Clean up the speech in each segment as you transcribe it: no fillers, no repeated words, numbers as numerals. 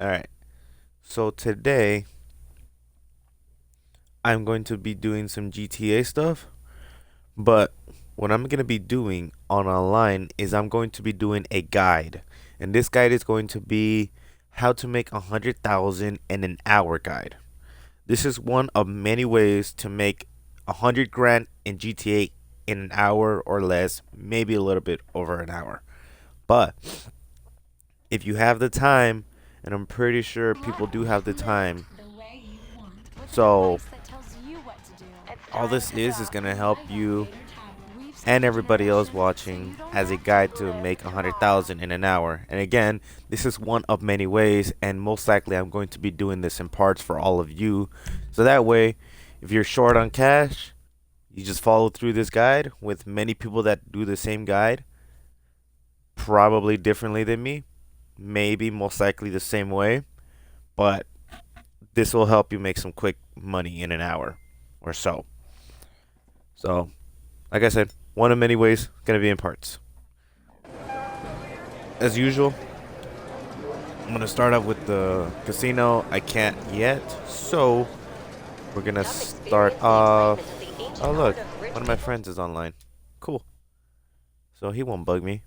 Alright, so today I'm going to be doing some GTA stuff, but what I'm going to be doing on online is I'm going to be doing a guide. And this guide is going to be how to make 100,000 in an hour guide. This is one of many ways to make 100 grand in GTA in an hour or less, maybe a little bit over an hour. But if you have the time, and I'm pretty sure people do have the time, so all this is going to help you and everybody else watching as a guide to make 100,000 in an hour. And again, this is one of many ways, and most likely I'm going to be doing this in parts for all of you. So that way, if you're short on cash, you just follow through this guide with many people that do the same guide, probably differently than me, maybe most likely the same way, but this will help you make some quick money in an hour or so. So, like I said, one of many ways, going to be in parts. As usual, I'm going to start off with the casino. I can't yet, so we're going to start off. Oh, look, one of my friends is online. Cool. So he won't bug me.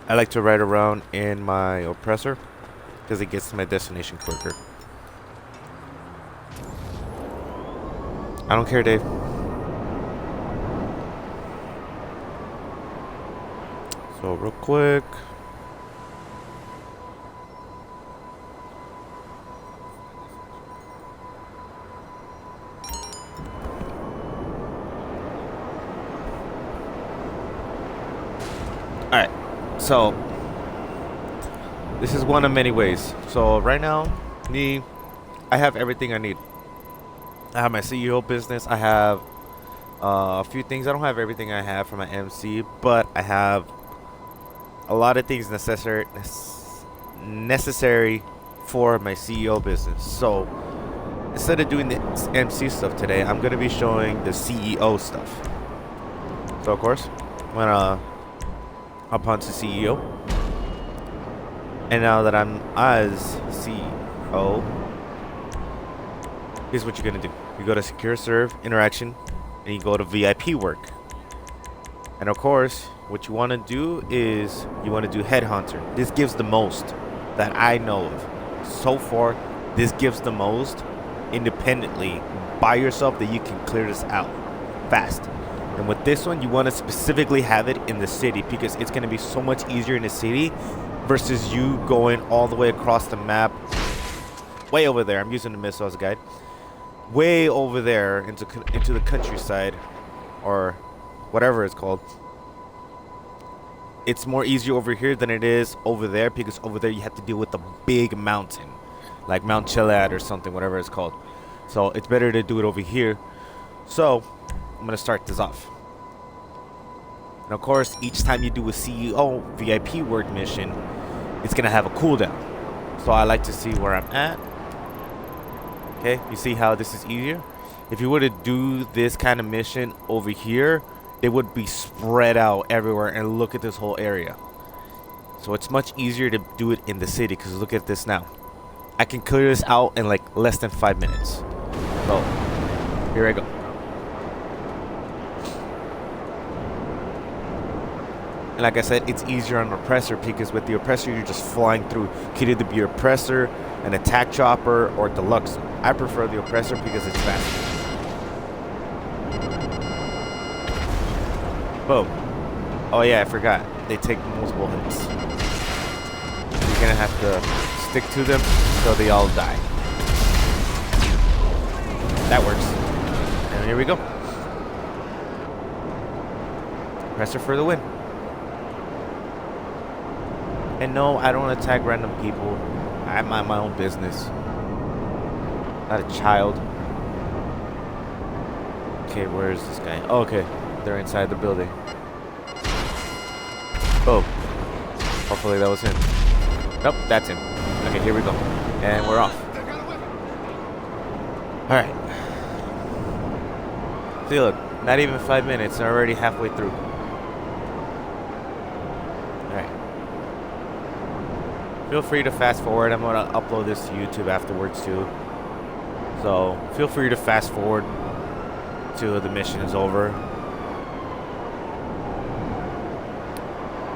I like to ride around in my oppressor because it gets to my destination quicker. I don't care, Dave. So real quick. Alright. So, this is one of many ways. So, right now, I have everything I need. I have my CEO business. I have a few things. I don't have everything I have for my MC, but I have a lot of things necessary for my CEO business. So, instead of doing the MC stuff today, I'm going to be showing the CEO stuff. So, of course, I'm going to hop onto CEO. And now that I'm as CEO, here's what you're gonna do. You go to secure serve interaction and you go to VIP work. And of course, what you want to do is you want to do headhunter. This gives the most that I know of. So far, this gives the most independently by yourself that you can clear this out fast. And with this one, you want to specifically have it in the city because it's going to be so much easier in the city versus you going all the way across the map, way over there. I'm using the missile as a guide. Way over there into the countryside or whatever it's called. It's more easier over here than it is over there because over there you have to deal with the big mountain, like Mount Chiliad or something, whatever it's called. So it's better to do it over here. So I'm going to start this off. And of course, each time you do a CEO VIP work mission, it's going to have a cooldown. So I like to see where I'm at. Okay, you see how this is easier? If you were to do this kind of mission over here, it would be spread out everywhere and look at this whole area. So it's much easier to do it in the city because look at this now. I can clear this out in like less than 5 minutes. So here I go. And like I said, it's easier on the oppressor because with the oppressor, you're just flying through. It could either be oppressor, an attack chopper, or deluxe. I prefer the oppressor because it's faster. Boom. Oh yeah, I forgot. They take multiple hits. You're gonna have to stick to them until they all die. That works. And here we go. Oppressor for the win. And no, I don't attack random people. I mind my own business. Not a child. Okay, where is this guy? Oh, okay, they're inside the building. Oh, hopefully that was him. Nope, that's him. Okay, here we go. And we're off. Alright. See, look, not even 5 minutes, and already halfway through. Alright. Feel free to fast forward. I'm going to upload this to YouTube afterwards, too. So, feel free to fast forward till the mission is over.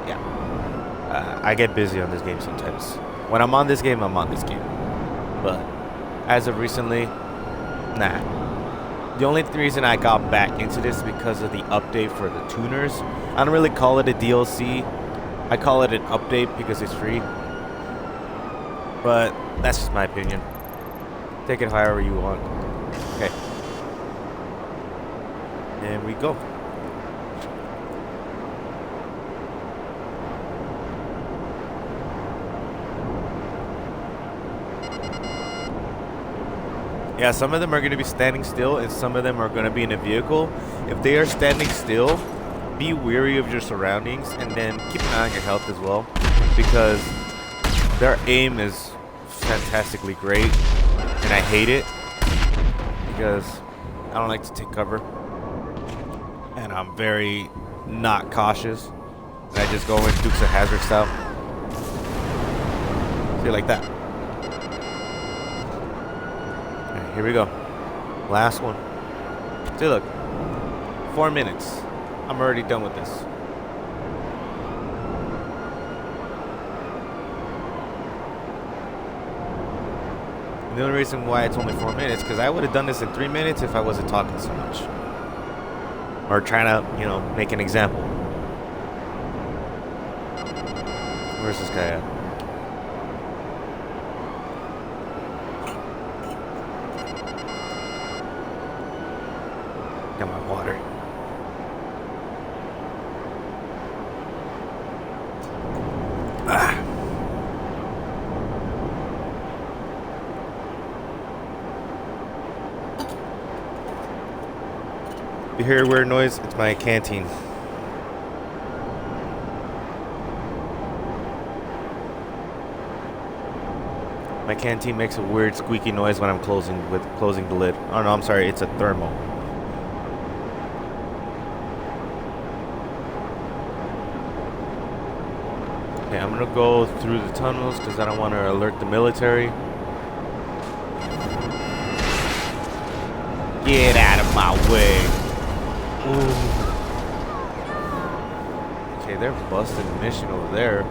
Yeah. I get busy on this game sometimes. When I'm on this game, I'm on this game. But, as of recently, nah. The only reason I got back into this is because of the update for the tuners. I don't really call it a DLC. I call it an update because it's free. But that's just my opinion. Take it however you want. Okay. And we go. Yeah, some of them are going to be standing still and some of them are going to be in a vehicle. If they are standing still, be wary of your surroundings and then keep an eye on your health as well, because their aim is fantastically great and I hate it because I don't like to take cover and I'm very not cautious and I just go in Dukes of Hazzard style. See, like that. Here we go. Last one. See, look. 4 minutes. I'm already done with this. And the only reason why it's only 4 minutes, because I would have done this in 3 minutes if I wasn't talking so much. Or trying to, you know, make an example. Where's this guy at? Got my water. If you hear a weird noise, it's my canteen. My canteen makes a weird squeaky noise when I'm closing the lid. Oh no, I'm sorry, it's a thermal. Okay, I'm gonna go through the tunnels because I don't want to alert the military. Get out of my way. Ooh. Okay, they're busting the mission over there.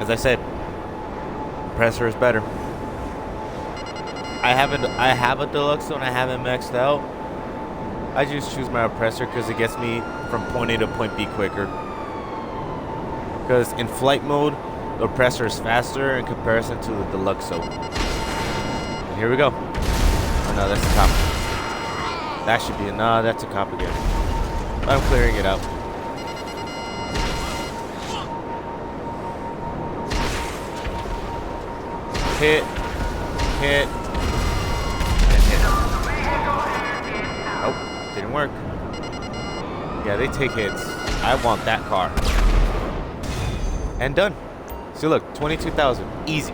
As I said, compressor is better. I have a deluxe zone. I haven't maxed out. I just choose my oppressor because it gets me from point A to point B quicker. Because in flight mode, the oppressor is faster in comparison to the deluxe zone. And here we go. Oh no, that's a cop. That should be a nah. That's a cop again. I'm clearing it out. Hit, and hit. Nope, didn't work. Yeah, they take hits. I want that car. And done. See, look, 22,000, easy.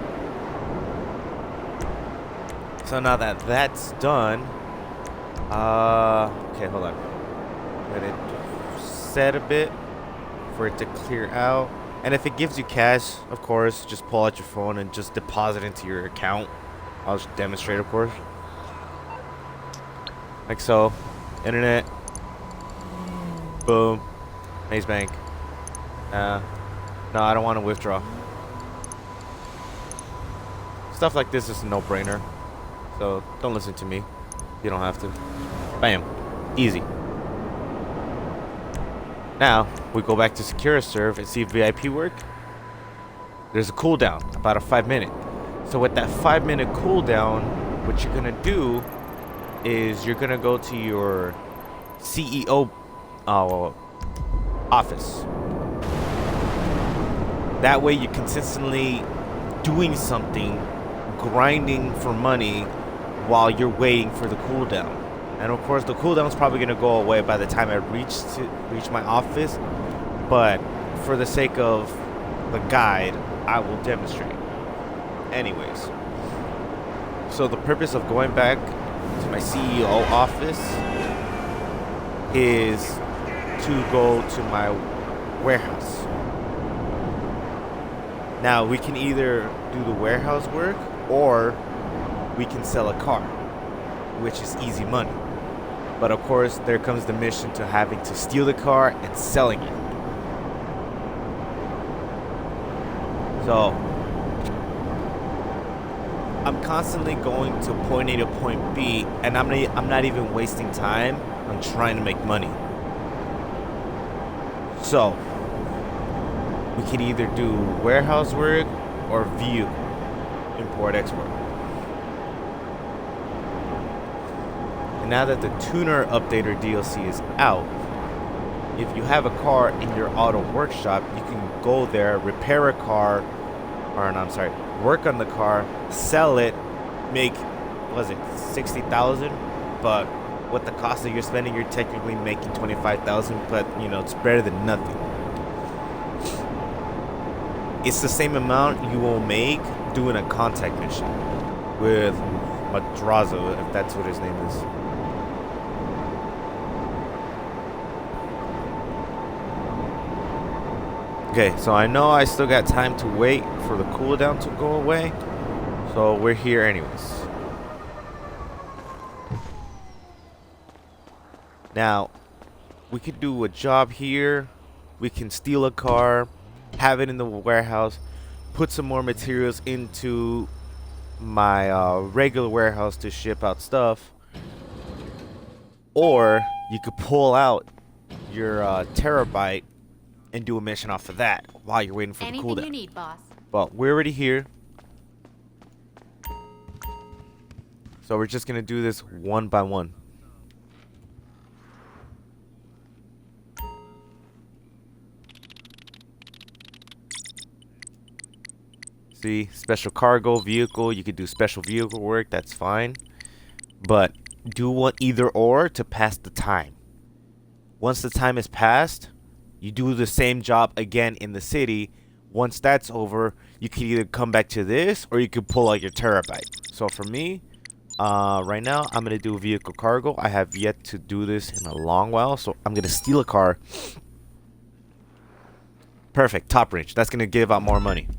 So now that that's done, okay, hold on. Let it set a bit for it to clear out. And if it gives you cash, of course, just pull out your phone and just deposit into your account. I'll just demonstrate, of course. Like so. Internet. Boom. Maze Bank. No, I don't want to withdraw. Stuff like this is a no-brainer. So don't listen to me. You don't have to. Bam. Easy. Now, we go back to Secure Serve and see if VIP work. There's a cooldown, about a 5 minute. So with that 5 minute cooldown, what you're gonna do is you're gonna go to your CEO office. That way you're consistently doing something, grinding for money while you're waiting for the cooldown. And of course, the cooldown is probably gonna go away by the time I reach my office. But for the sake of the guide, I will demonstrate. Anyways, so the purpose of going back to my CEO office is to go to my warehouse. Now we can either do the warehouse work or we can sell a car, which is easy money. But of course, there comes the mission to having to steal the car and selling it. So I'm constantly going to point A to point B, and I'm not even wasting time on trying to make money. So we can either do warehouse work or view import export. And now that the tuner updater DLC is out, if you have a car in your auto workshop, you can go there, repair a car, or no, I'm sorry, work on the car, sell it, make, what was it, 60,000? But with the cost that you're spending, you're technically making 25,000, but you know, it's better than nothing. It's the same amount you will make doing a contact mission with Madrazo, if that's what his name is. Okay, so I know I still got time to wait for the cooldown to go away, so we're here anyways. Now, we could do a job here, we can steal a car, have it in the warehouse, put some more materials into my regular warehouse to ship out stuff, or you could pull out your terabyte and do a mission off of that while you're waiting for the cooldown. Anything you need, boss. But we're already here, so we're just gonna do this one by one. See, special cargo vehicle, you could do special vehicle work, that's fine, but do one either or to pass the time. Once the time is passed, you do the same job again in the city. Once that's over, you can either come back to this or you can pull out your terabyte. So for me, right now I'm gonna do vehicle cargo. I have yet to do this in a long while, so I'm gonna steal a car. Perfect, top range. That's gonna give out more money.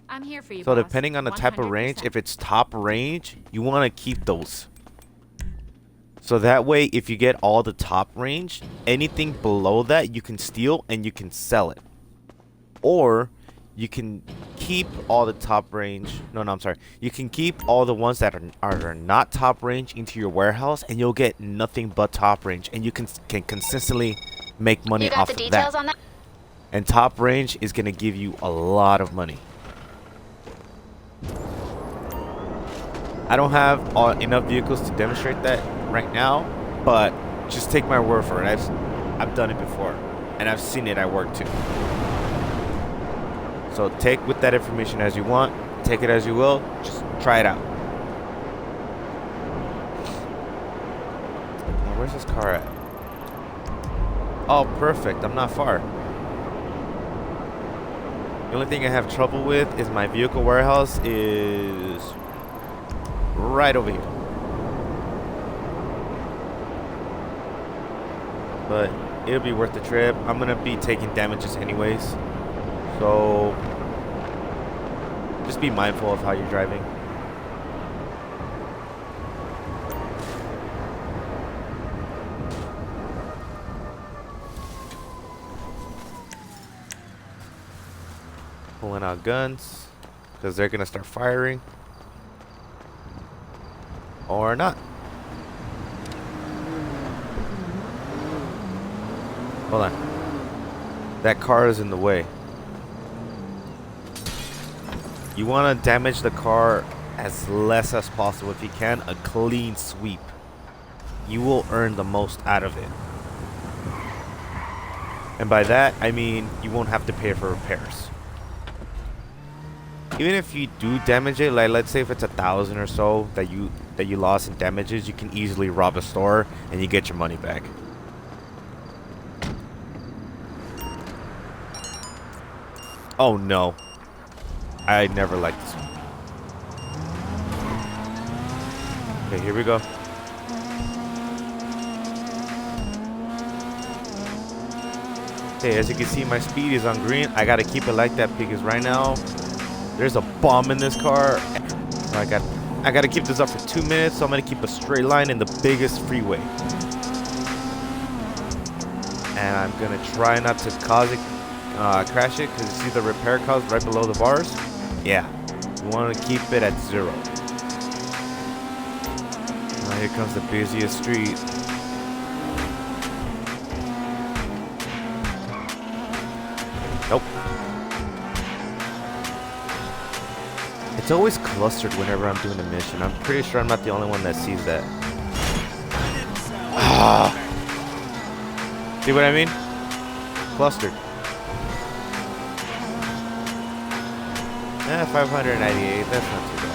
I'm here for you, So boss. depending on the type of range, 100%. if it's top range, you want to keep those. So that way, if you get all the top range, anything below that you can steal and you can sell it. Or you can keep all the top range. No, I'm sorry. You can keep all the ones that are not top range into your warehouse, and you'll get nothing but top range, and you can consistently make money off of that. On that? And top range is going to give you a lot of money. I don't have enough vehicles to demonstrate that right now, but just take my word for it. I've done it before, and I've seen it at work too. So take with that information as you want, take it as you will, just try it out. Now, where's this car at? Oh, perfect, I'm not far. The only thing I have trouble with is my vehicle warehouse is right over here. But it'll be worth the trip. I'm gonna be taking damages anyways, so just be mindful of how you're driving. Pulling out guns because they're gonna start firing. Or not. Hold on. That car is in the way. You want to damage the car as less as possible. If you can, a clean sweep. You will earn the most out of it. And by that, I mean you won't have to pay for repairs. Even if you do damage it, like let's say if it's 1,000 or so that you lost in damages, you can easily rob a store and you get your money back. Oh no, I never liked this one. Okay, here we go. Okay, as you can see, my speed is on green. I gotta keep it like that because right now there's a bomb in this car. So I gotta keep this up for 2 minutes. So I'm gonna keep a straight line in the biggest freeway, and I'm gonna try not to cause it, crash it, because you see the repair cost right below the bars. Yeah, you want to keep it at 0. Now here comes the busiest street. Nope. It's always clustered whenever I'm doing a mission. I'm pretty sure I'm not the only one that sees that. Ah. See what I mean? Clustered. 598. That's not too bad.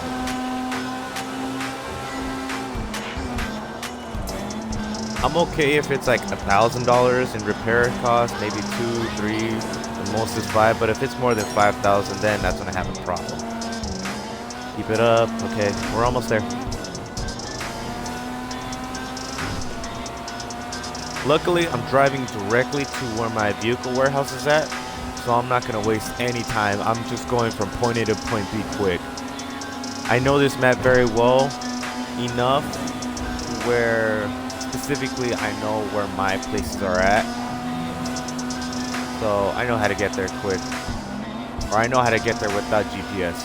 I'm okay if it's like $1,000 in repair cost, maybe 2, 3, the most is 5. But if it's more than 5,000, then that's when I have a problem. Keep it up. Okay, we're almost there. Luckily, I'm driving directly to where my vehicle warehouse is at, so I'm not going to waste any time. I'm just going from point A to point B quick. I know this map very well enough where specifically I know where my places are at. So I know how to get there quick. Or I know how to get there without GPS.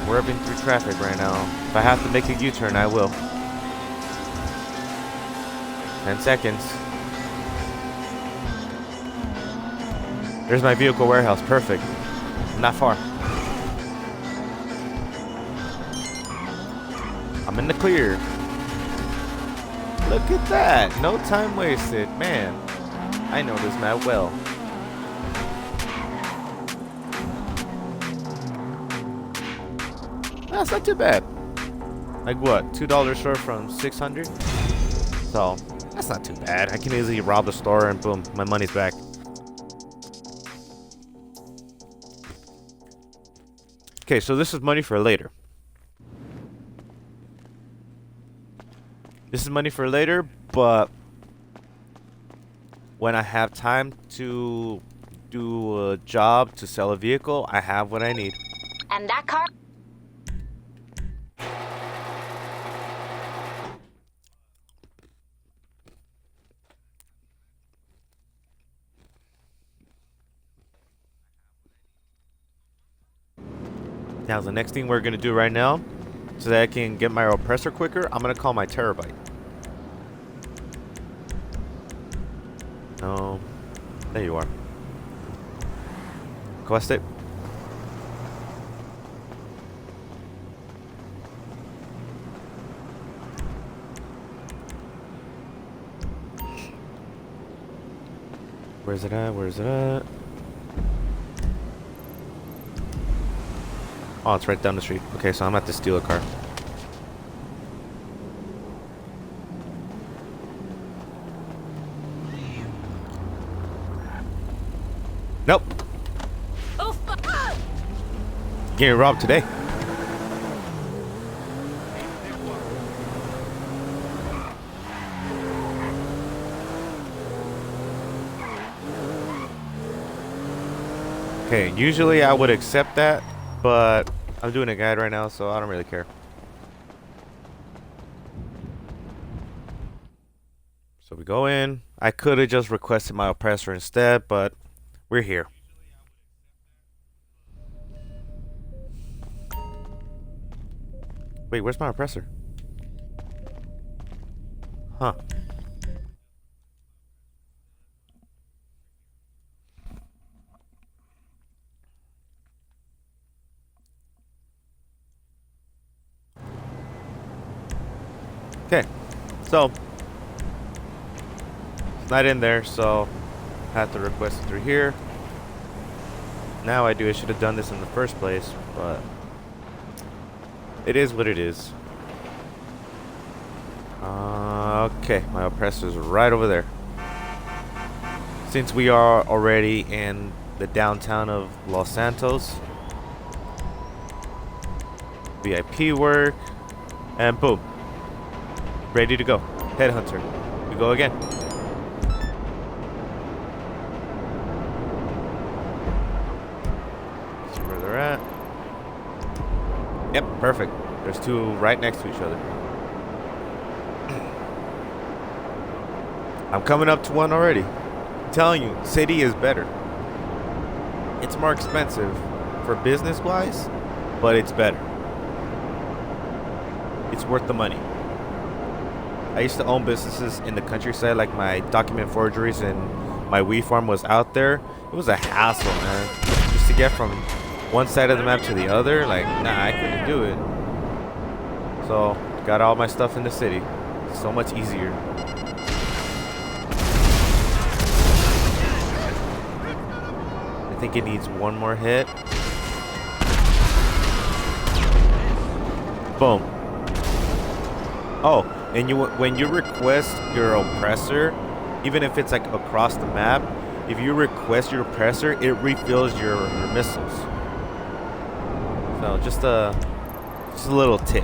Swerving through traffic right now. If I have to make a U-turn, I will. 10 seconds. There's my vehicle warehouse. Perfect. I'm not far. I'm in the clear. Look at that. No time wasted. Man, I know this map well. That's not too bad. Like what? $2 short from 600. So that's not too bad. I can easily rob the store and boom, my money's back. Okay, so this is money for later. This is money for later, but when I have time to do a job to sell a vehicle, I have what I need. And that car? Now, the next thing we're going to do right now, so that I can get my oppressor quicker, I'm going to call my terabyte. No. There you are. Request it. Where's it at? Where's it at? Oh, it's right down the street. Okay, so I'm at to steal a car. Nope. Oh, fuck. Getting robbed today. Okay, usually I would accept that, but I'm doing a guide right now, so I don't really care. So we go in. I could have just requested my oppressor instead, but we're here. Wait, where's my oppressor? Huh. Okay, so it's not in there, so I have to request it through here. Now I do. I should have done this in the first place, but it is what it is. Okay, my oppressor's right over there. Since we are already in the downtown of Los Santos, VIP work, and boom, ready to go. Headhunter, we go again. See where they're at. Yep, perfect. There's two right next to each other. I'm coming up to one already. I'm telling you, city is better. It's more expensive for business-wise, but it's better. It's worth the money. I used to own businesses in the countryside, like my document forgeries and my weed farm was out there. It was a hassle, man. Just to get from one side of the map to the other, like, nah, I couldn't do it. So, got all my stuff in the city. So much easier. I think it needs one more hit. Boom. Oh, and when you request your oppressor, even if it's like across the map, if you request your oppressor, it refills your missiles. So just a little tip.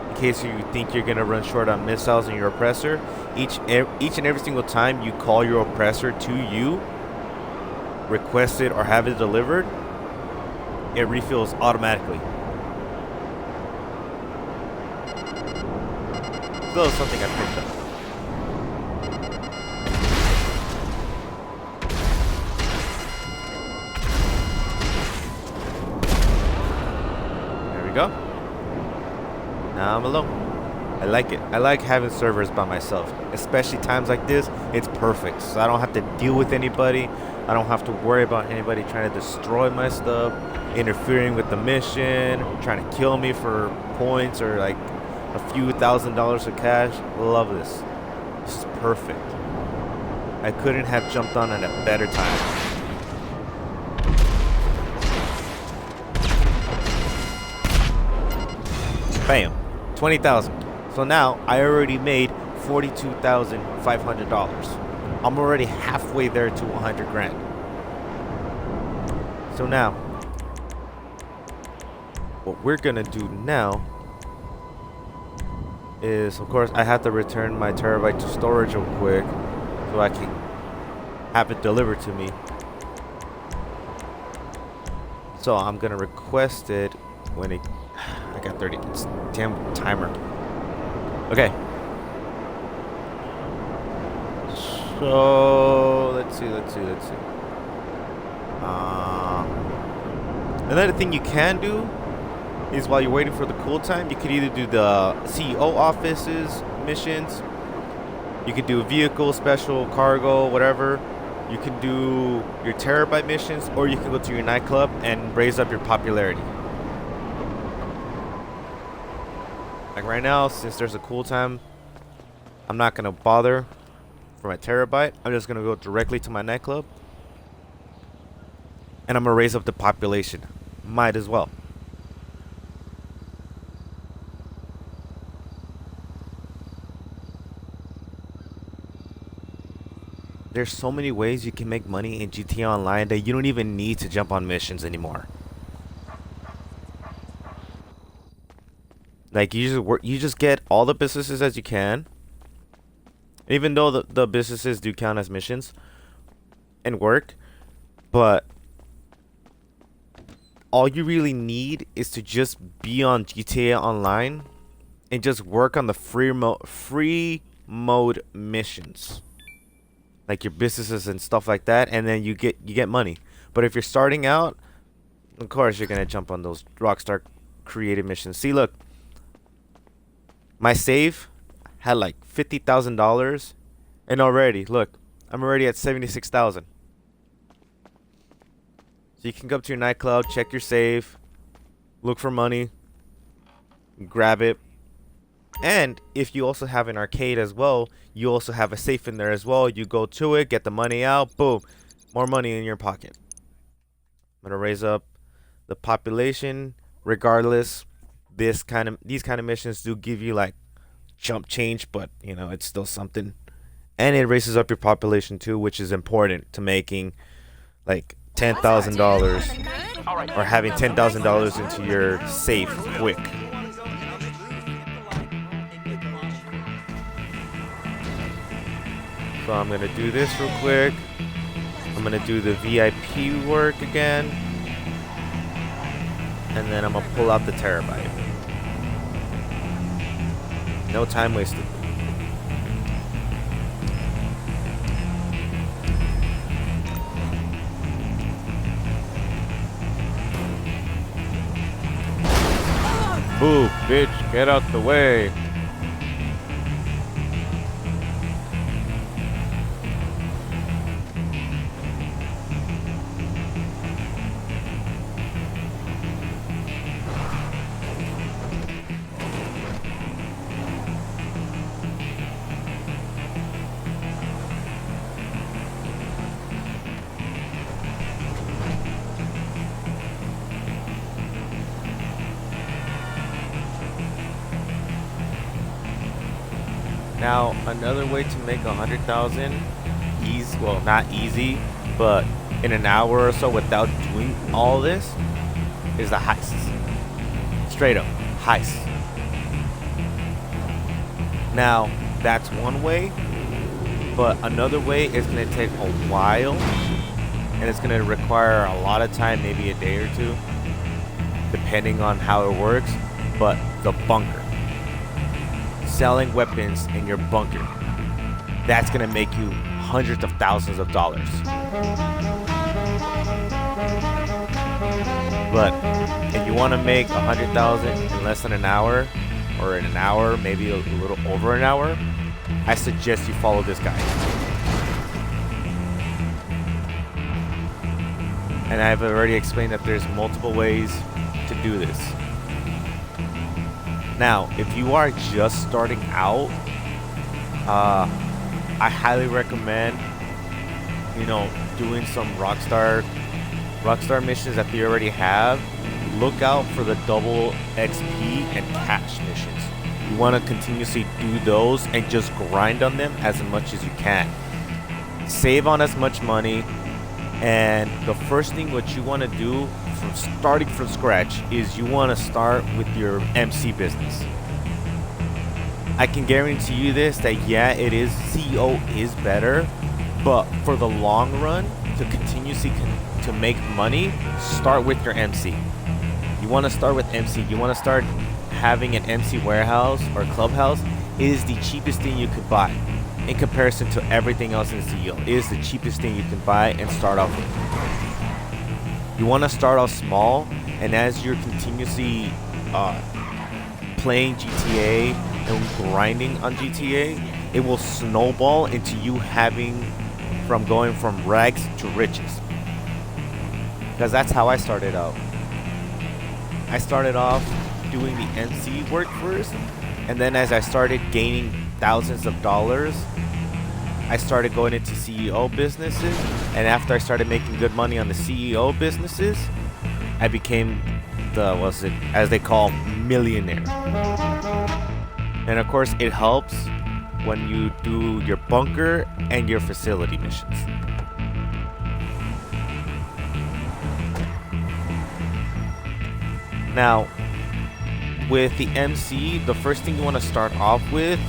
In case you think you're gonna run short on missiles and your oppressor, each and every single time you call your oppressor to you, request it or have it delivered, it refills automatically. So that's something I picked up. There we go. Now I'm alone. I like it. I like having servers by myself. Especially times like this, it's perfect. So I don't have to deal with anybody. I don't have to worry about anybody trying to destroy my stuff, interfering with the mission, trying to kill me for points or like a few $1,000s of cash. Love this. This is perfect. I couldn't have jumped on at a better time. Bam. 20,000. So now I already made $42,500. I'm already halfway there to 100 grand. So now, what we're gonna do now is, of course, I have to return my terabyte to storage real quick so I can have it delivered to me. So I'm gonna request it when it. I got 30. It's damn timer. Okay. So let's see. Another thing you can do is while you're waiting for the cool time, you could either do the CEO offices missions. You could do vehicle, special, cargo, whatever. You can do your terabyte missions, or you can go to your nightclub and raise up your popularity. Like right now, since there's a cool time, I'm not gonna bother for my terabyte. I'm just gonna go directly to my nightclub, and I'm gonna raise up the population. Might as well. There's so many ways you can make money in GTA Online that you don't even need to jump on missions anymore. Like you just work, you just get all the businesses as you can. Even though the businesses do count as missions and work, but all you really need is to just be on GTA Online and just work on the free mode missions, like your businesses and stuff like that, and then you get money. But if you're starting out, of course you're gonna jump on those Rockstar created missions. See, look, my save had like $50,000, and already, look, I'm already at 76,000. So you can go up to your nightclub, check your save, look for money, grab it. And if you also have an arcade as well, you also have a safe in there as well. You go to it, get the money out, boom, more money in your pocket. I'm gonna raise up the population. Regardless, these kind of missions do give you like jump change, but you know, it's still something. and it raises up your population too, which is important to making like $10,000 or having $10,000 into your safe quick. So I'm gonna do this real quick. I'm gonna do the VIP work again, and then I'm gonna pull out the terabyte. No time wasted. Move, bitch, get out the way. Now, another way to make 100,000 easy, well, not easy, but in an hour or so without doing all this is the heists. Straight up, heists. Now, that's one way, but another way is going to take a while, and it's going to require a lot of time, maybe a day or two, depending on how it works, but the bunker. Selling weapons in your bunker. That's gonna make you hundreds of thousands of dollars. But if you want to make 100,000 in less than an hour, or in an hour, maybe a little over an hour, I suggest you follow this guide. And I've already explained that there's multiple ways to do this. Now, if you are just starting out, I highly recommend, doing some Rockstar missions that they already have. Look out for the double XP and cash missions. You want to continuously do those and just grind on them as much as you can. Save on as much money, and the first thing what you want to do from starting from scratch is you want to start with your MC business. I can guarantee you this, that yeah, it is, CEO is better, but for the long run, to continuously to make money, start with your MC. You want to start with MC. You want to start having an MC warehouse or clubhouse. It is the cheapest thing you could buy in comparison to everything else in CEO. It is the cheapest thing you can buy and start off with. You want to start off small, and as you're continuously playing GTA and grinding on GTA, it will snowball into you going from rags to riches. Because that's how I started out. I started off doing the MC work first, and then as I started gaining thousands of dollars, I started going into CEO businesses, and after I started making good money on the CEO businesses, I became as they call, millionaire. And of course, it helps when you do your bunker and your facility missions. Now, with the MC, the first thing you want to start off with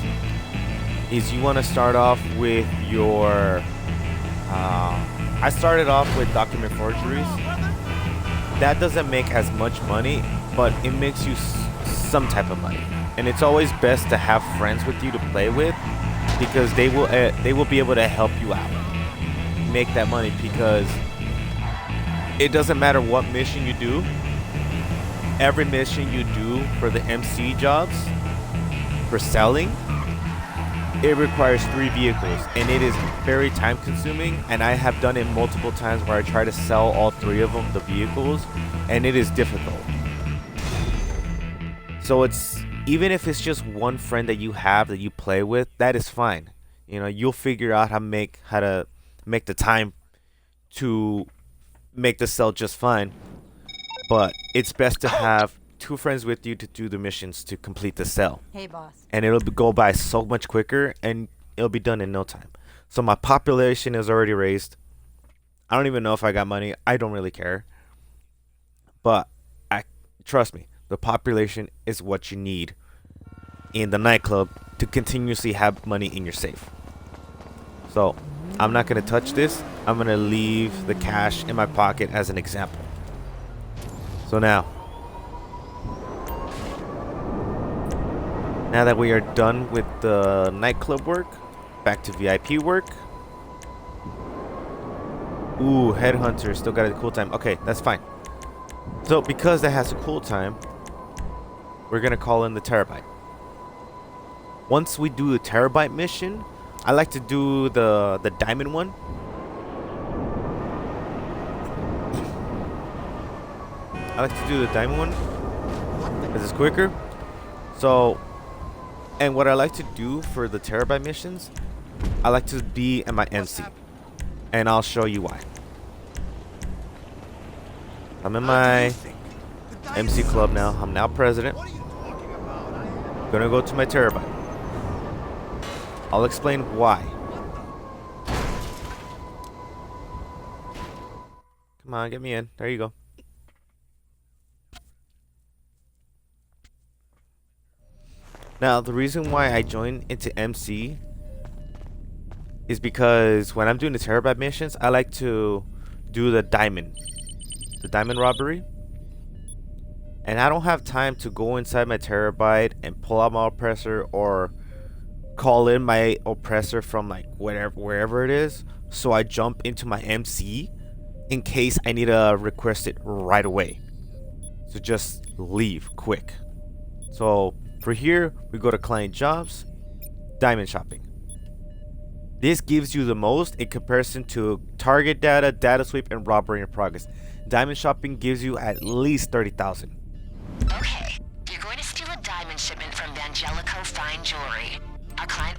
is you want to start off with your I started off with document forgeries. That doesn't make as much money, but it makes you some type of money, and it's always best to have friends with you to play with, because they will be able to help you out make that money, because it doesn't matter what mission you do. Every mission you do for the MC jobs, for selling, it requires 3 vehicles, and it is very time consuming, and I have done it multiple times where I try to sell all 3 of them, the vehicles, and it is difficult. So even if it's just one friend that you have that you play with, that is fine. You'll figure out how to make the time to make the sell just fine. But it's best to have 2 friends with you to do the missions to complete the sell. Hey, boss. And it'll go by so much quicker, and it'll be done in no time. So my population is already raised. I don't even know if I got money. I don't really care. But I trust me, the population is what you need in the nightclub to continuously have money in your safe. So I'm not gonna touch this. I'm gonna leave the cash in my pocket as an example. So now that we are done with the nightclub work, back to VIP work. Ooh, Headhunter still got a cool time. Okay, that's fine. So because that has a cool time, we're gonna call in the terabyte. Once we do a terabyte mission, I like to do the diamond one. I like to do the diamond one because it's quicker. So, and what I like to do for the terabyte missions, I like to be in my MC, and I'll show you why. I'm in my MC club now. I'm now president. Gonna go to my terabyte. I'll explain why. Come on, get me in. There you go. Now, the reason why I joined into MC is because when I'm doing the terabyte missions, I like to do the diamond robbery. And I don't have time to go inside my terabyte and pull out my oppressor or call in my oppressor from like wherever it is. So I jump into my MC in case I need to request it right away. So just leave quick. So for here, we go to client jobs, diamond shopping. This gives you the most in comparison to target data, data sweep, and robbery in progress. Diamond shopping gives you at least 30,000. Okay, you're going to steal a diamond shipment from Angelico Fine Jewelry. Our client.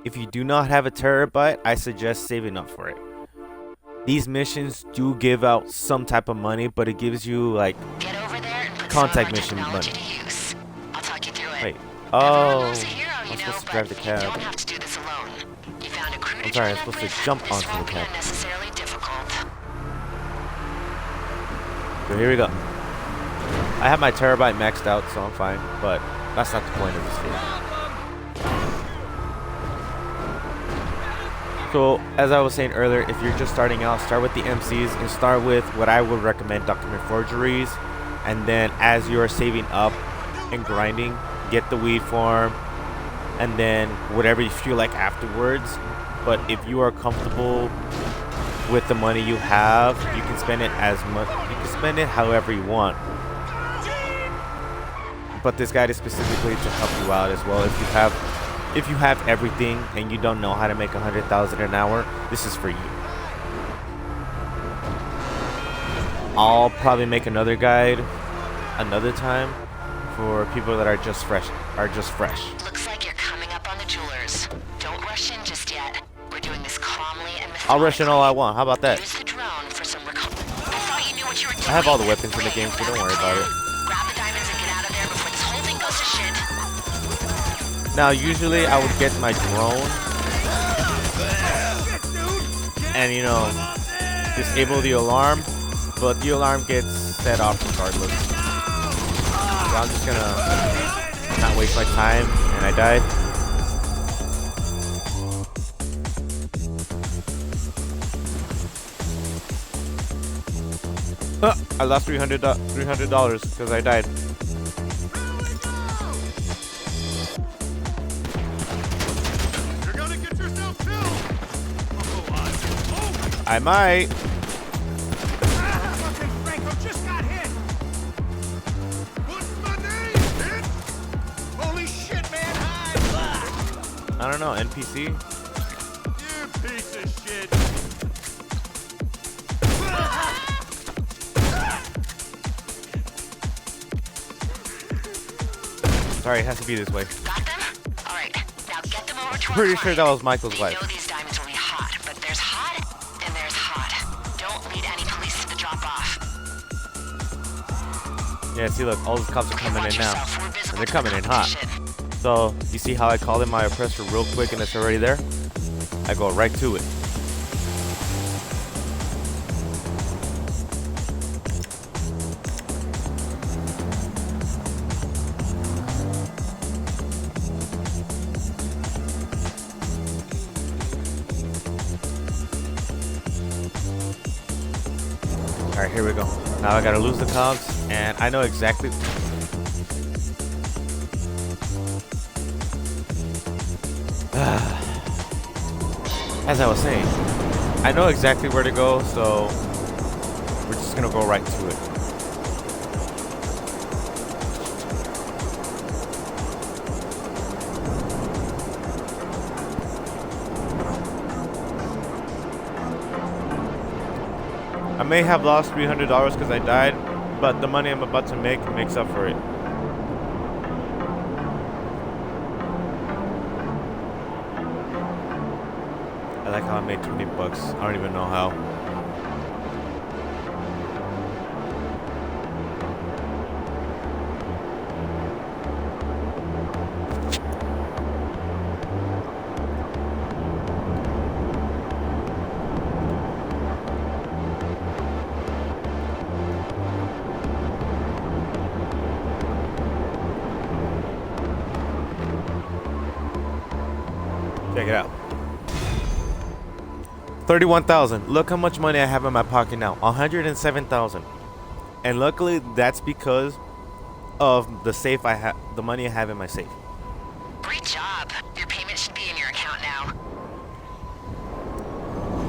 If you do not have a terabyte, I suggest saving up for it. These missions do give out some type of money, but it gives you like Get over there and put contact some of our mission technology money. to use. I'll talk you through it. Wait. Everyone Oh, loves a hero, I'm you know, supposed to drive the but cab. you don't have to do this alone. You found a crew to I'm sorry, I'm join up supposed to with. jump This onto the won't be cab. unnecessarily difficult. So here we go. I have my terabyte maxed out, so I'm fine. But that's not the point of this video. So as I was saying earlier, if you're just starting out, start with the MCs and start with what I would recommend, document forgeries. And then as you're saving up and grinding, get the weed farm, and then whatever you feel like afterwards. But if you are comfortable with the money you have, you can spend it as much, you can spend it however you want. But this guide is specifically to help you out as well. If you have everything and you don't know how to make 100,000 an hour, this is for you. I'll probably make another guide another time for people that are just fresh. Looks like you're coming up on the jewelers. Don't rush in just yet. We're doing this calmly and methodically. I'll rush in all I want. How about that? Use the drone for some I thought you knew what you were doing. I have all the weapons in the game, so don't worry about it. Grab the diamonds and get out of there before this whole thing goes to shit. Now, usually I would get my drone and, you know, disable the alarm, but the alarm gets set off regardless. So I'm just gonna not waste my time, and I died. I lost $300 because I died. You're gonna get yourself killed! I might. Fucking Franco just got hit! What's my name, bitch? Holy shit, man, hide! I don't know, NPC? You piece of shit! Sorry, it has to be this way. Got them? All right. Now get them over to our Pretty sure client. that was Michael's They wife. know these diamonds will be hot, but there's hot and there's hot. Don't lead any police to the drop-off. Yeah, see, look, all these cops are coming in Watch now. yourself. We're visible And they're to coming in the hot. competition. So you see how I call in my oppressor real quick and it's already there? I go right to it. Alright, here we go. Now I gotta lose the cogs, and I know exactly. As I was saying, I know exactly where to go, so we're just gonna go right to it. I may have lost $300 because I died, but the money I'm about to make makes up for it. I like how I made 20 bucks. I don't even know how. Check it out. 31,000. Look how much money I have in my pocket now. 107,000. And luckily that's because of the safe I have, the money I have in my safe. Great job. Your payment should be in your account now.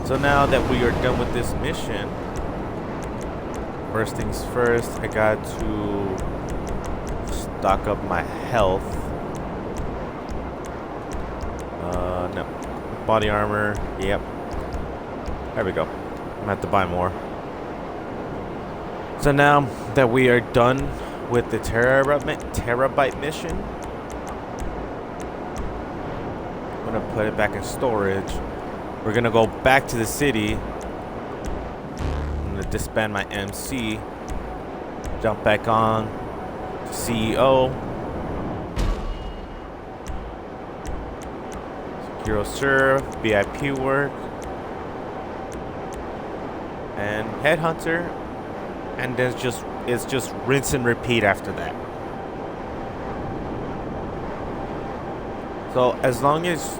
So now that we are done with this mission, first things first, I got to stock up my health. No. Body armor. Yep. There we go. I'm gonna have to buy more. So now that we are done with the terabyte mission, I'm gonna put it back in storage. We're gonna go back to the city. I'm gonna disband my MC, jump back on to CEO. Secure serve, VIP work, and Headhunter, and then it's just rinse and repeat after that. So as long as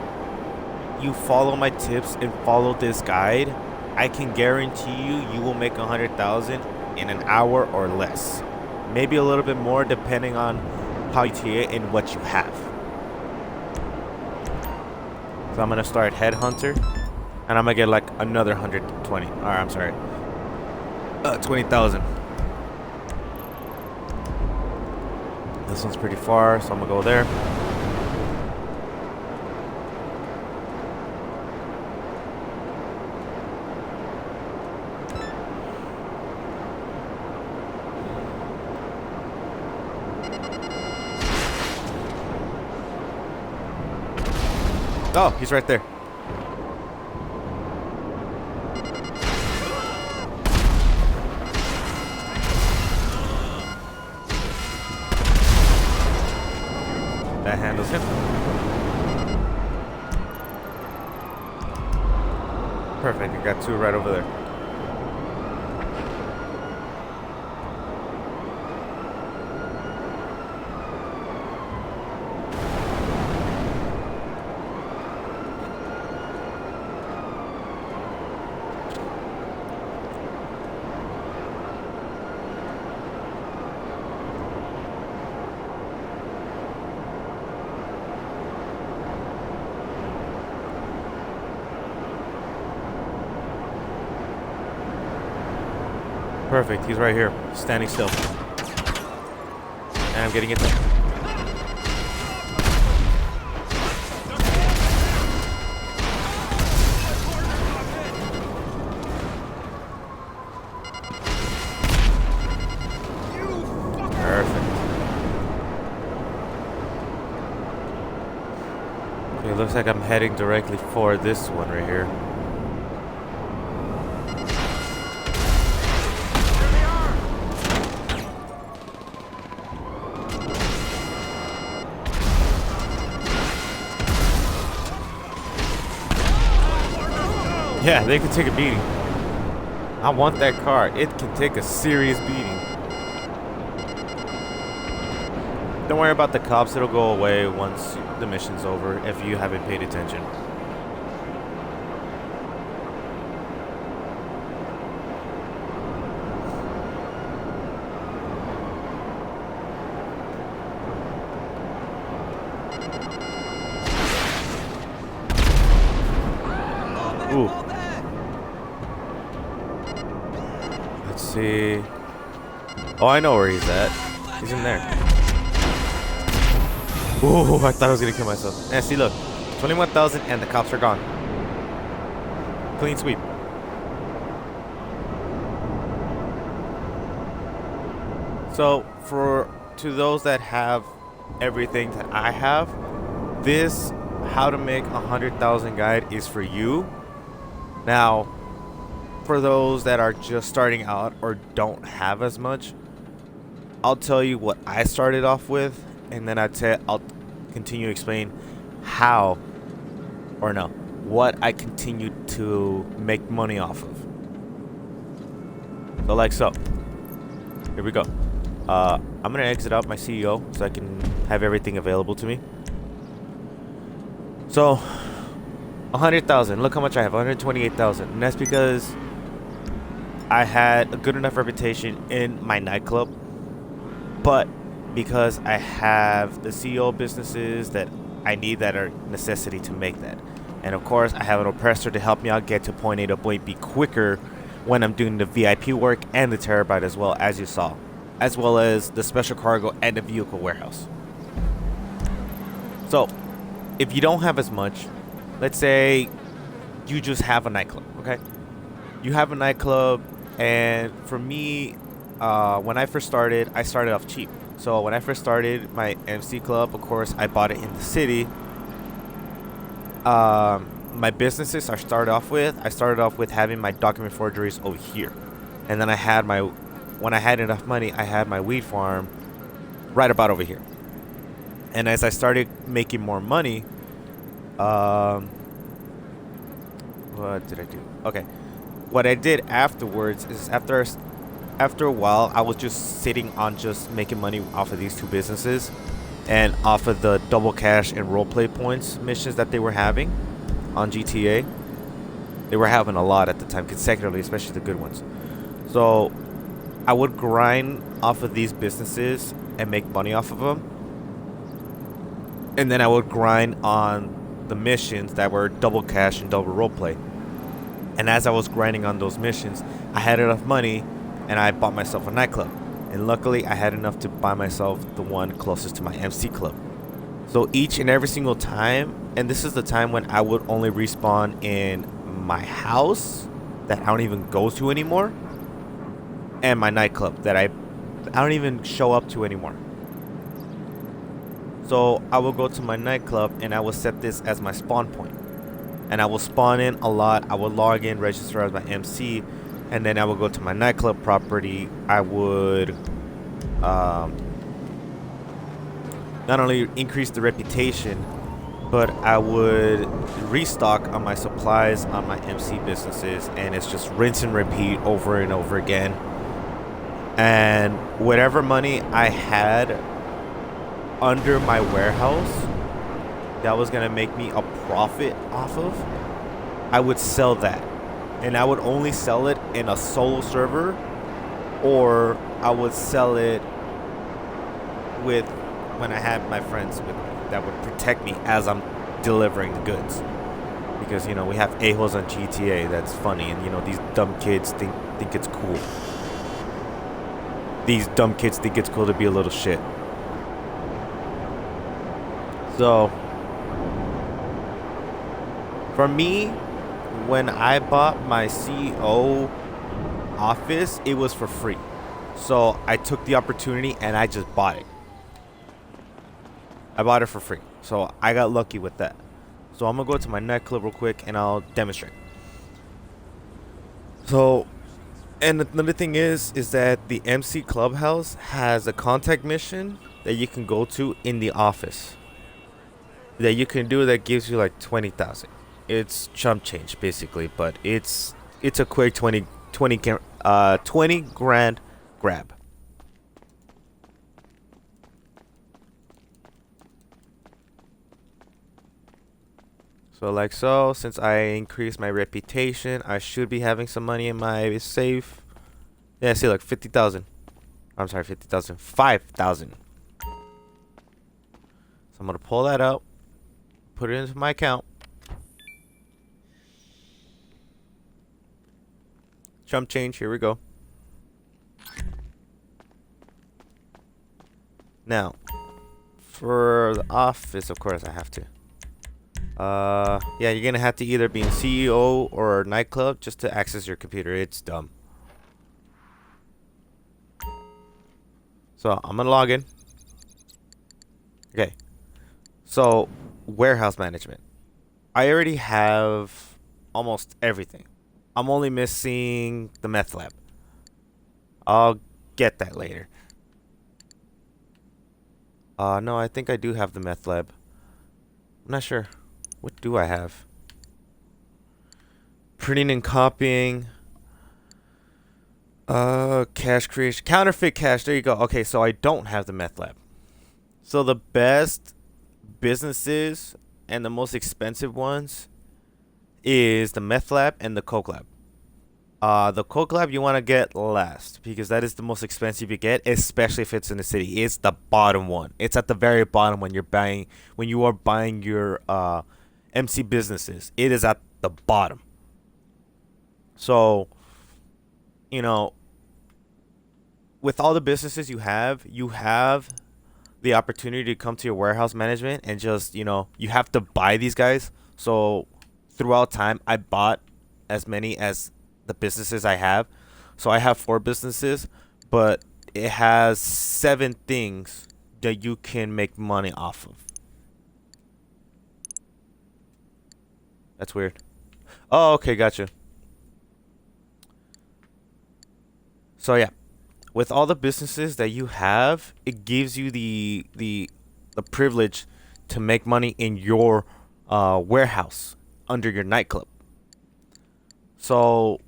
you follow my tips and follow this guide, I can guarantee you will make 100,000 in an hour or less, maybe a little bit more depending on how you see it and what you have. So I'm gonna start Headhunter, and I'm gonna get like another 120. All right, I'm sorry, 20,000. This one's pretty far, so I'm gonna go there. Oh, he's right there. That handles him. Perfect, I got two right over there. Perfect, he's right here, standing still. And I'm getting it there. Perfect. Okay, it looks like I'm heading directly for this one right here. Yeah, they could take a beating. I want that car. It can take a serious beating. Don't worry about the cops. It'll go away once the mission's over if you haven't paid attention. Ooh. Let's see. Oh, I know where he's at. He's in there. Ooh, I thought I was gonna kill myself. Yeah, see, look. 21,000 and the cops are gone. Clean sweep. So, to those that have everything that I have, this how to make 100,000 guide is for you. Now, for those that are just starting out or don't have as much, I'll tell you what I started off with, and then I'll continue to explain how, or no, what I continued to make money off of. So like so. Here we go. I'm gonna exit out my CEO so I can have everything available to me. So 100,000. Look how much I have. 128,000, and that's because I had a good enough reputation in my nightclub, but because I have the CEO businesses that I need that are necessity to make that, and of course I have an oppressor to help me out get to point A to point B quicker when I'm doing the VIP work and the terabyte as well, as you saw, as well as the special cargo and the vehicle warehouse. So if you don't have as much, let's say you just have a nightclub, okay? You have a nightclub, and for me, when I first started, I started off cheap. So when I first started my MC club, of course, I bought it in the city. My businesses I started off with having my document forgeries over here. And then when I had enough money, I had my weed farm right about over here. And as I started making more money, what did I do? Okay. What I did afterwards is after a while, I was just sitting on just making money off of these two businesses and off of the double cash and roleplay points missions that they were having on GTA. They were having a lot at the time consecutively, especially the good ones. So I would grind off of these businesses and make money off of them. And then I would grind on the missions that were double cash and double roleplay. And as I was grinding on those missions, I had enough money and I bought myself a nightclub. And luckily, I had enough to buy myself the one closest to my MC club. So each and every single time, and this is the time when I would only respawn in my house that I don't even go to anymore, and my nightclub that I don't even show up to anymore. So I will go to my nightclub and I will set this as my spawn point. And I will spawn in a lot. I will log in, register as my MC, and then I will go to my nightclub property. I would not only increase the reputation, but I would restock on my supplies on my MC businesses, and it's just rinse and repeat over and over again. And whatever money I had under my warehouse that was gonna make me a profit off of, I would sell that, and I would only sell it in a solo server, or I would sell it with when I had my friends with me that would protect me as I'm delivering the goods, because you know we have a-holes on GTA that's funny, and you know these dumb kids think it's cool. These dumb kids think it's cool to be a little shit. So for me, when I bought my CEO office, it was for free. So I took the opportunity and I just bought it. I bought it for free. So I got lucky with that. So I'm going to go to my nightclub real quick and I'll demonstrate. So, and another thing is that the MC Clubhouse has a contact mission that you can go to in the office. That you can do that gives you like 20,000. It's chump change basically, but it's a quick 20 grand grab. So like so, since I increased my reputation, I should be having some money in my safe. Yeah, see, like 50,000. I'm sorry, 50,000, 5,000. So I'm gonna pull that out, put it into my account. Chump change, here we go. Now, for the office, of course, I have to. Yeah, you're gonna have to either be in CEO or nightclub just to access your computer. It's dumb. So I'm gonna log in. Okay. So warehouse management. I already have almost everything. I'm only missing the meth lab. I'll get that later. No, I think I do have the meth lab. I'm not sure. What do I have? Printing and copying. Cash creation. Counterfeit cash. There you go. Okay, so I don't have the meth lab. So the best businesses and the most expensive ones is the meth lab and the coke lab. The coke lab you want to get last because that is the most expensive you get, especially if it's in the city. It's the bottom one. It's at the very bottom when you are buying your MC businesses. It is at the bottom. So, you know, with all the businesses you have the opportunity to come to your warehouse management and just, you have to buy these guys. So throughout time, I bought as many as the businesses I have. So I have 4 businesses, but it has 7 things that you can make money off of. That's weird. Oh, okay, gotcha. So yeah, with all the businesses that you have, it gives you the privilege to make money in your warehouse under your nightclub. So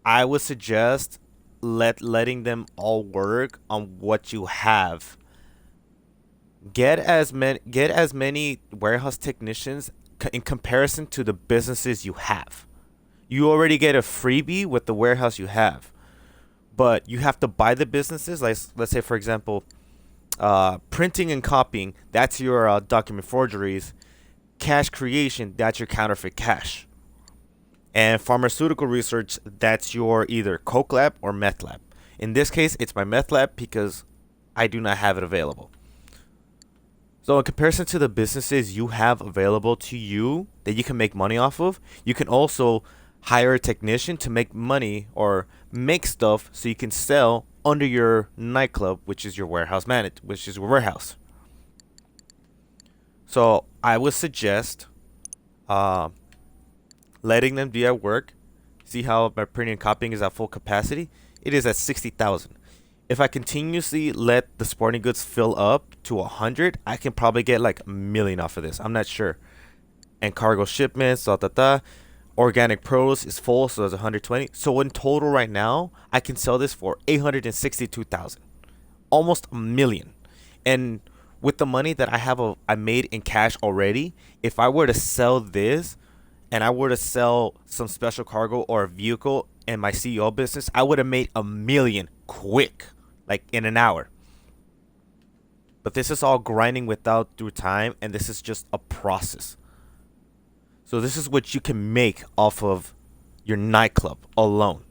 I would suggest letting them all work on what you have. Get as many warehouse technicians in comparison to the businesses you have. You already get a freebie with the warehouse you have, but you have to buy the businesses. Like, let's say, for example, printing and copying, that's your document forgeries. Cash creation, that's your counterfeit cash. And pharmaceutical research, that's your either coke lab or meth lab. In this case, it's my meth lab because I do not have it available. So in comparison to the businesses you have available to you that you can make money off of, you can also hire a technician to make money or make stuff so you can sell under your nightclub, which is your which is your warehouse. So I would suggest letting them be at work. See how my printing and copying is at full capacity? It is at 60,000. If I continuously let the sporting goods fill up to 100, I can probably get like a million off of this. I'm not sure. And cargo shipments, organic pros is full, so there's 120. So in total right now, I can sell this for 862,000, almost a million. And with the money that I made in cash already, if I were to sell this and I were to sell some special cargo or a vehicle in my CEO business, I would have made a million quick, like in an hour. But this is all grinding through time, and this is just a process. So this is what you can make off of your nightclub alone.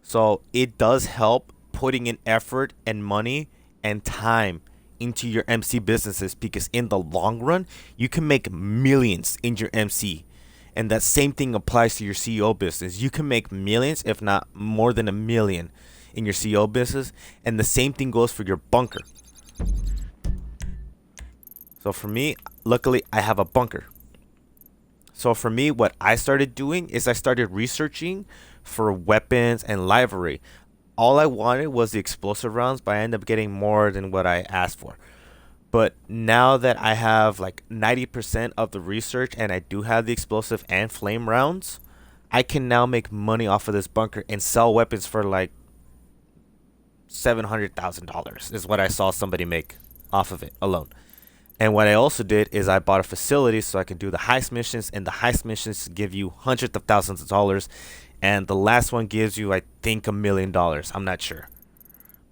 So it does help putting in effort and money and time into your MC businesses, because in the long run, you can make millions in your MC. And that same thing applies to your CEO business. You can make millions, if not more than a million, in your CEO business. And the same thing goes for your bunker. So for me, luckily, I have a bunker. So for me, what I started doing is I started researching for weapons and livery. All I wanted was the explosive rounds, but I ended up getting more than what I asked for. But now that I have like 90% of the research and I do have the explosive and flame rounds, I can now make money off of this bunker and sell weapons for like $700,000 is what I saw somebody make off of it alone. And what I also did is I bought a facility so I can do the heist missions, and the heist missions give you hundreds of thousands of dollars, and the last one gives you, I think, $1 million. I'm not sure,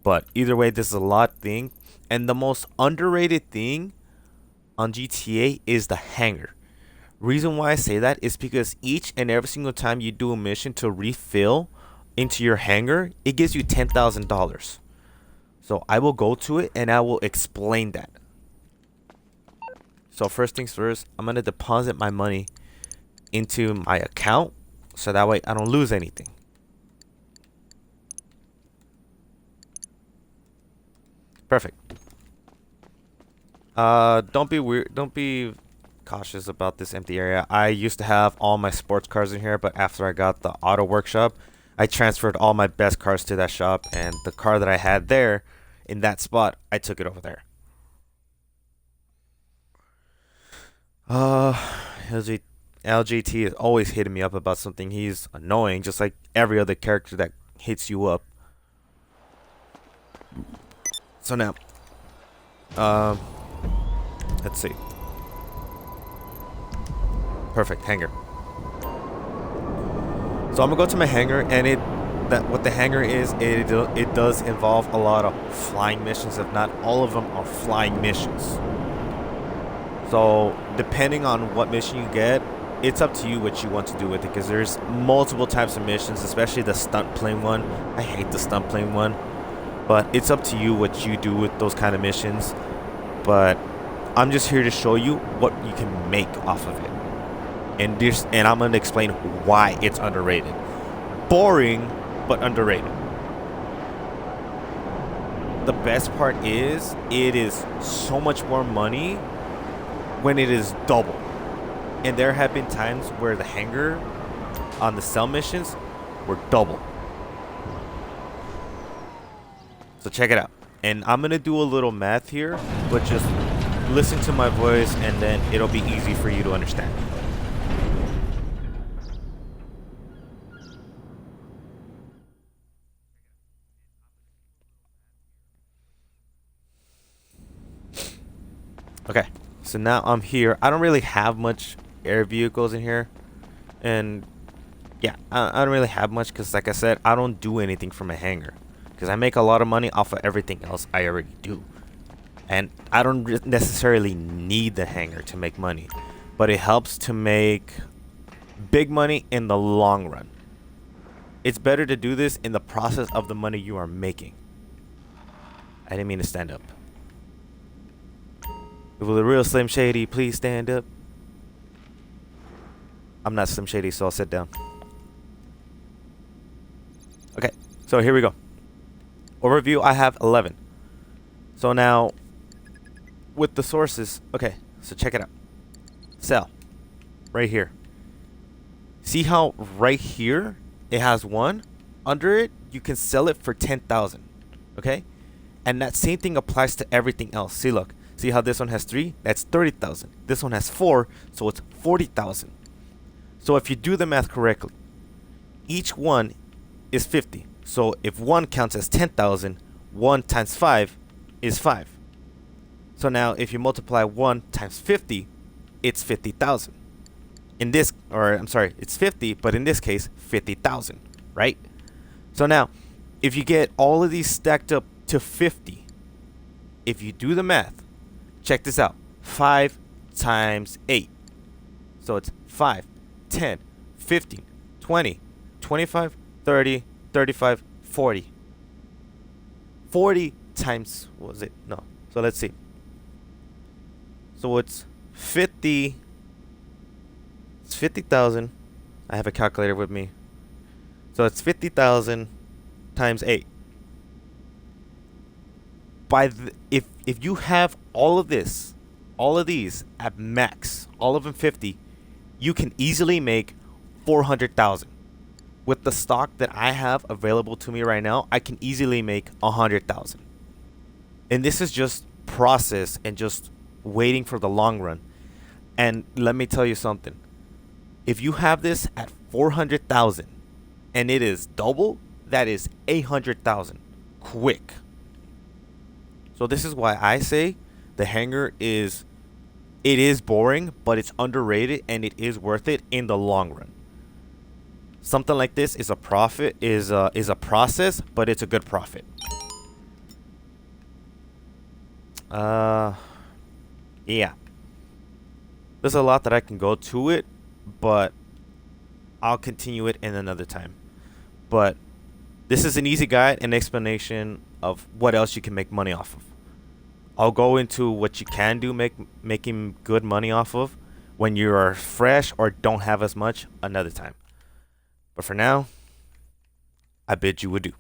but either way, this is a lot thing. And the most underrated thing on GTA is the hangar. Reason why I say that is because each and every single time you do a mission to refill into your hangar, it gives you $10,000. So I will go to it and I will explain that. So first things first, I'm going to deposit my money into my account so that way I don't lose anything. Perfect. Don't be weird. Don't be cautious about this empty area. I used to have all my sports cars in here, but after I got the auto workshop, I transferred all my best cars to that shop, and the car that I had there in that spot, I took it over there. LGT is always hitting me up about something. He's annoying, just like every other character that hits you up. So now, let's see. Perfect, hangar. So I'm gonna go to my hangar, and what the hangar is, it does involve a lot of flying missions. If not all of them are flying missions. So depending on what mission you get, it's up to you what you want to do with it, because there's multiple types of missions, especially the stunt plane one. I hate the stunt plane one, but it's up to you what you do with those kind of missions. But I'm just here to show you what you can make off of it, and I'm gonna explain why it's underrated. Boring, but underrated. The best part is it is so much more money when it is double. And there have been times where the hangar on the cell missions were double. So check it out. And I'm gonna do a little math here, but just listen to my voice and then it'll be easy for you to understand. Okay, so now I'm here. I don't really have much air vehicles in here, and yeah, I don't really have much because, like I said, I don't do anything from a hangar because I make a lot of money off of everything else I already do, and I don't necessarily need the hangar to make money, but it helps to make big money in the long run. It's better to do this in the process of the money you are making. I didn't mean to stand up. Will the real Slim Shady please stand up? I'm not Slim Shady, so I'll sit down. Okay, so here we go. Overview, I have 11. So now, with the sources, okay, so check it out. Sell, right here. See how right here, it has 1? Under it, you can sell it for 10,000, okay? And that same thing applies to everything else. See, look. See how this one has 3? That's 30,000. This one has 4, so it's 40,000. So if you do the math correctly, each one is 50. So if 1 counts as 10,000, 1 times 5 is 5. So now if you multiply 1 times 50, it's 50,000. It's 50, but in this case, 50,000, right? So now, if you get all of these stacked up to 50, if you do the math, check this out. 5 times 8. So it's 5, 10, 15, 20, 25, 30, 35, 40. 40 times, what was it? No. So let's see. So it's 50. It's 50,000. I have a calculator with me. So it's 50,000 times 8. If you have all of these at max, all of them 50, you can easily make 400,000. With the stock that I have available to me right now, I can easily make 100,000. And this is just process and just waiting for the long run. And let me tell you something. If you have this at 400,000 and it is double, that is 800,000 quick. So this is why I say the hangar is boring, but it's underrated and it is worth it in the long run. Something like this is a profit, is a process, but it's a good profit. Yeah. There's a lot that I can go to it, but I'll continue it in another time. But this is an easy guide and explanation of what else you can make money off of. I'll go into what you can do making good money off of when you are fresh or don't have as much another time. But for now, I bid you adieu.